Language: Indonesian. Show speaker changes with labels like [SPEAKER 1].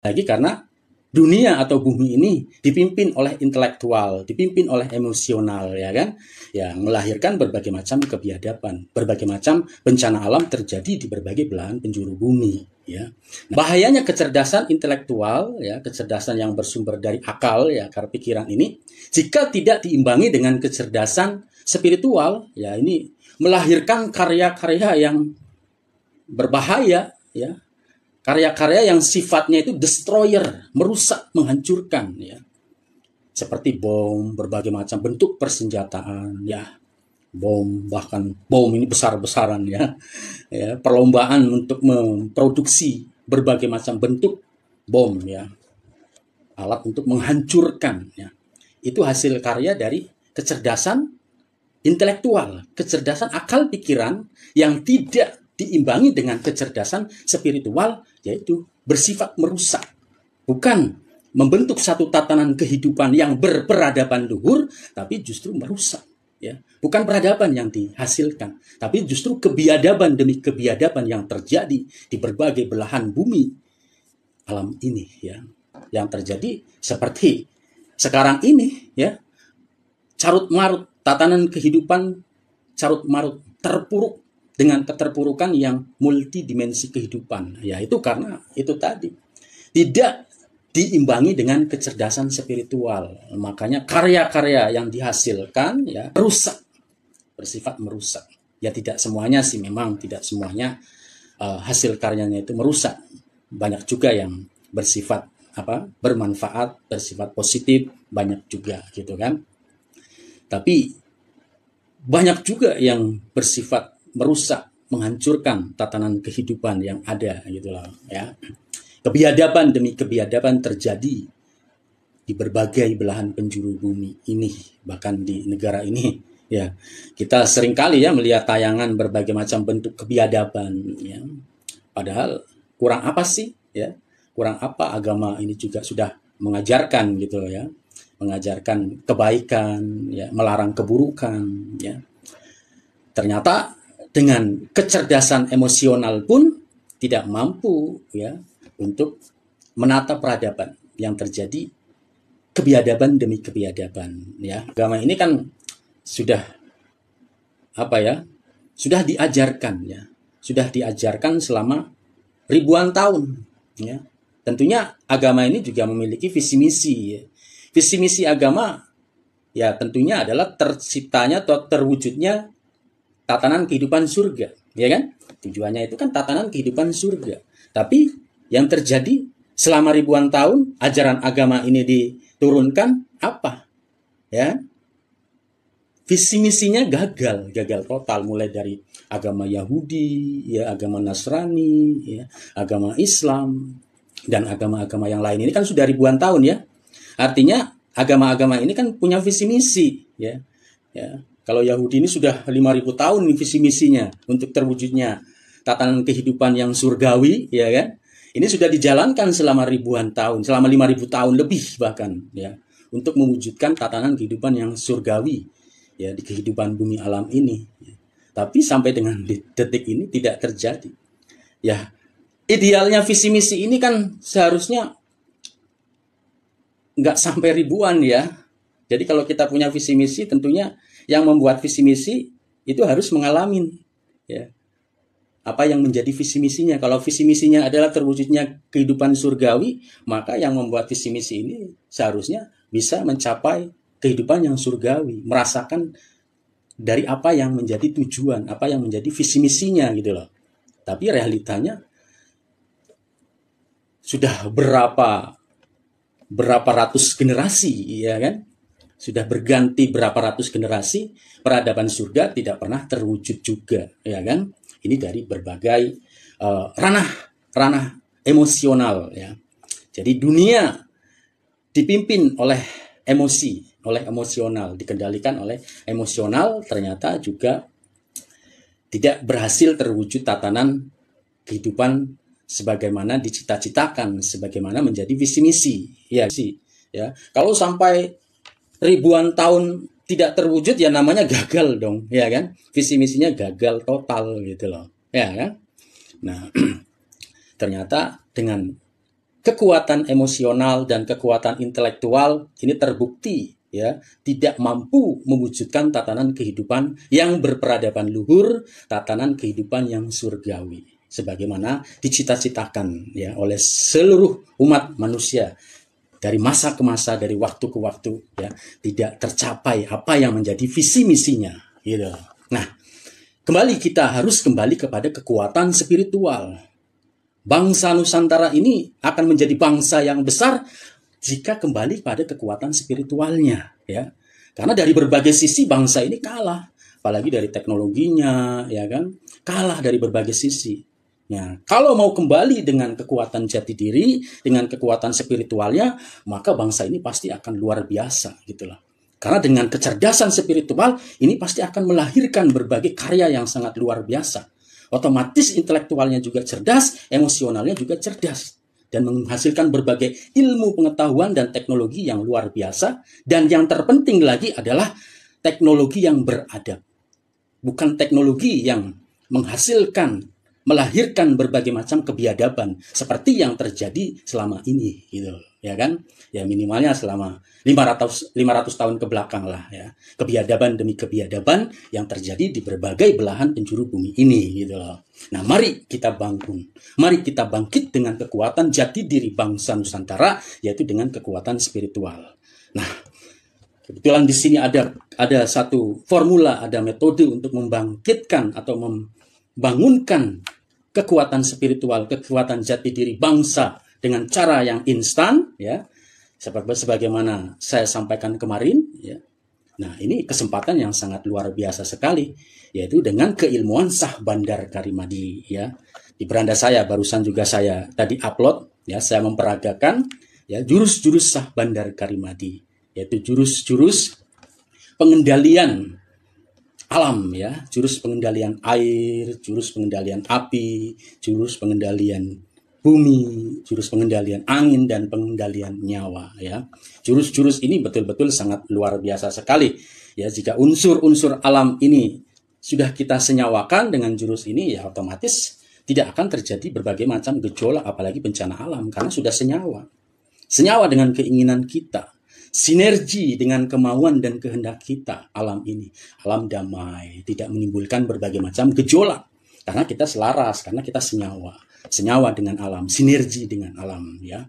[SPEAKER 1] lagi karena dunia atau bumi ini dipimpin oleh intelektual, dipimpin oleh emosional, ya kan? Yang melahirkan berbagai macam kebiadaban, berbagai macam bencana alam terjadi di berbagai belahan penjuru bumi, ya. Bahayanya kecerdasan intelektual, ya, kecerdasan yang bersumber dari akal, ya, akar pikiran ini, jika tidak diimbangi dengan kecerdasan spiritual, ya, ini melahirkan karya-karya yang berbahaya, ya. Karya-karya yang sifatnya itu destroyer, merusak, menghancurkan, ya. Seperti bom, berbagai macam bentuk persenjataan, ya. Bom, bahkan bom ini besar-besaran, ya. Ya, perlombaan untuk memproduksi berbagai macam bentuk bom, ya. Alat untuk menghancurkan, ya. Itu hasil karya dari kecerdasan intelektual, kecerdasan akal pikiran yang tidak diimbangi dengan kecerdasan spiritual, yaitu bersifat merusak. Bukan membentuk satu tatanan kehidupan yang berperadaban luhur, tapi justru merusak. Ya, bukan peradaban yang dihasilkan, tapi justru kebiadaban demi kebiadaban yang terjadi di berbagai belahan bumi alam ini, ya. Yang terjadi seperti sekarang ini, ya. Carut marut tatanan kehidupan, carut marut, terpuruk dengan keterpurukan yang multidimensi kehidupan. Ya, itu karena itu tadi tidak diimbangi dengan kecerdasan spiritual. Makanya karya-karya yang dihasilkan, ya, rusak, bersifat merusak. Ya, tidak semuanya sih, memang tidak semuanya hasil karyanya itu merusak. Banyak juga yang bersifat bermanfaat, bersifat positif, banyak juga gitu kan. Tapi banyak juga yang bersifat merusak, menghancurkan tatanan kehidupan yang ada gitu loh, ya. Kebiadaban demi kebiadaban terjadi di berbagai belahan penjuru bumi ini, bahkan di negara ini, ya. Kita seringkali, ya, melihat tayangan berbagai macam bentuk kebiadaban, ya. Padahal kurang apa sih, ya? Kurang apa agama ini juga sudah mengajarkan gitu loh, ya. Mengajarkan kebaikan, ya, melarang keburukan, ya. Ternyata dengan kecerdasan emosional pun tidak mampu, ya, untuk menata peradaban yang terjadi kebiadaban demi kebiadaban, ya. Agama ini kan sudah sudah diajarkan, ya. Sudah diajarkan selama ribuan tahun, ya. Tentunya agama ini juga memiliki visi misi, ya. Visi misi agama, ya, tentunya adalah terciptanya atau terwujudnya tatanan kehidupan surga, ya kan? Tujuannya itu kan tatanan kehidupan surga. Tapi yang terjadi selama ribuan tahun ajaran agama ini diturunkan apa? Ya. Visi misinya gagal total, mulai dari agama Yahudi, ya, agama Nasrani, ya, agama Islam, dan agama-agama yang lain ini kan sudah ribuan tahun, ya. Artinya agama-agama ini kan punya visi misi, ya. Ya. Kalau Yahudi ini sudah 5.000 tahun visi misinya untuk terwujudnya tatanan kehidupan yang surgawi, ya kan? Ini sudah dijalankan selama ribuan tahun, selama 5.000 tahun lebih bahkan, ya, untuk mewujudkan tatanan kehidupan yang surgawi, ya, di kehidupan bumi alam ini. Ya. Tapi sampai dengan detik ini tidak terjadi. Ya, idealnya visi misi ini kan seharusnya nggak sampai ribuan, ya. Jadi kalau kita punya visi misi, tentunya yang membuat visi misi itu harus mengalami, ya, apa yang menjadi visi misinya. Kalau visi misinya adalah terwujudnya kehidupan surgawi, maka yang membuat visi misi ini seharusnya bisa mencapai kehidupan yang surgawi, merasakan dari apa yang menjadi tujuan, apa yang menjadi visi misinya gitu loh. Tapi realitanya sudah berapa ratus generasi, ya kan? Sudah berganti berapa ratus generasi, peradaban surga tidak pernah terwujud juga, ya kan? Ini dari berbagai ranah emosional, ya. Jadi dunia dipimpin oleh emosi, oleh emosional, dikendalikan oleh emosional, ternyata juga tidak berhasil terwujud tatanan kehidupan sebagaimana dicita-citakan, sebagaimana menjadi visi misi, ya sih, ya. Kalau sampai ribuan tahun tidak terwujud, ya namanya gagal dong, ya kan? Visi misinya gagal total gitu loh, ya kan? Nah, ternyata dengan kekuatan emosional dan kekuatan intelektual ini terbukti ya tidak mampu mewujudkan tatanan kehidupan yang berperadaban luhur, tatanan kehidupan yang surgawi sebagaimana dicita-citakan ya oleh seluruh umat manusia dari masa ke masa, dari waktu ke waktu ya, tidak tercapai apa yang menjadi visi misinya gitu. Nah, kita harus kembali kepada kekuatan spiritual. Bangsa Nusantara ini akan menjadi bangsa yang besar jika kembali pada kekuatan spiritualnya ya. Karena dari berbagai sisi bangsa ini kalah, apalagi dari teknologinya ya kan, kalah dari berbagai sisi. Ya, kalau mau kembali dengan kekuatan jati diri, dengan kekuatan spiritualnya, maka bangsa ini pasti akan luar biasa gitulah. Karena dengan kecerdasan spiritual ini pasti akan melahirkan berbagai karya yang sangat luar biasa. Otomatis intelektualnya juga cerdas, emosionalnya juga cerdas. Dan menghasilkan berbagai ilmu pengetahuan dan teknologi yang luar biasa. Dan yang terpenting lagi adalah teknologi yang beradab. Bukan teknologi yang melahirkan berbagai macam kebiadaban. Seperti yang terjadi selama ini. Gitu, ya kan? Ya minimalnya selama 500 tahun ke belakang lah ya. Kebiadaban demi kebiadaban yang terjadi di berbagai belahan penjuru bumi ini gitu loh. Nah, mari kita bangun. Mari kita bangkit dengan kekuatan jati diri bangsa Nusantara yaitu dengan kekuatan spiritual. Nah, kebetulan di sini ada satu formula, ada metode untuk membangkitkan atau membangunkan kekuatan spiritual, kekuatan jati diri bangsa dengan cara yang instan ya. Sebagaimana saya sampaikan kemarin ya. Nah, ini kesempatan yang sangat luar biasa sekali yaitu dengan keilmuan Sah Bandar Karimadi ya. Di beranda saya barusan juga saya tadi upload ya, saya memperagakan ya jurus-jurus Sah Bandar Karimadi yaitu jurus-jurus pengendalian alam ya, jurus pengendalian air, jurus pengendalian api, jurus pengendalian bumi, jurus pengendalian angin dan pengendalian nyawa ya. Jurus-jurus ini betul-betul sangat luar biasa sekali ya. Jika unsur-unsur alam ini sudah kita senyawakan dengan jurus ini ya otomatis tidak akan terjadi berbagai macam gejolak apalagi bencana alam karena sudah senyawa. Senyawa dengan keinginan kita, sinergi dengan kemauan dan kehendak kita alam ini. Alam damai, tidak menimbulkan berbagai macam gejolak karena kita selaras, karena kita senyawa dengan alam, sinergi dengan alam ya.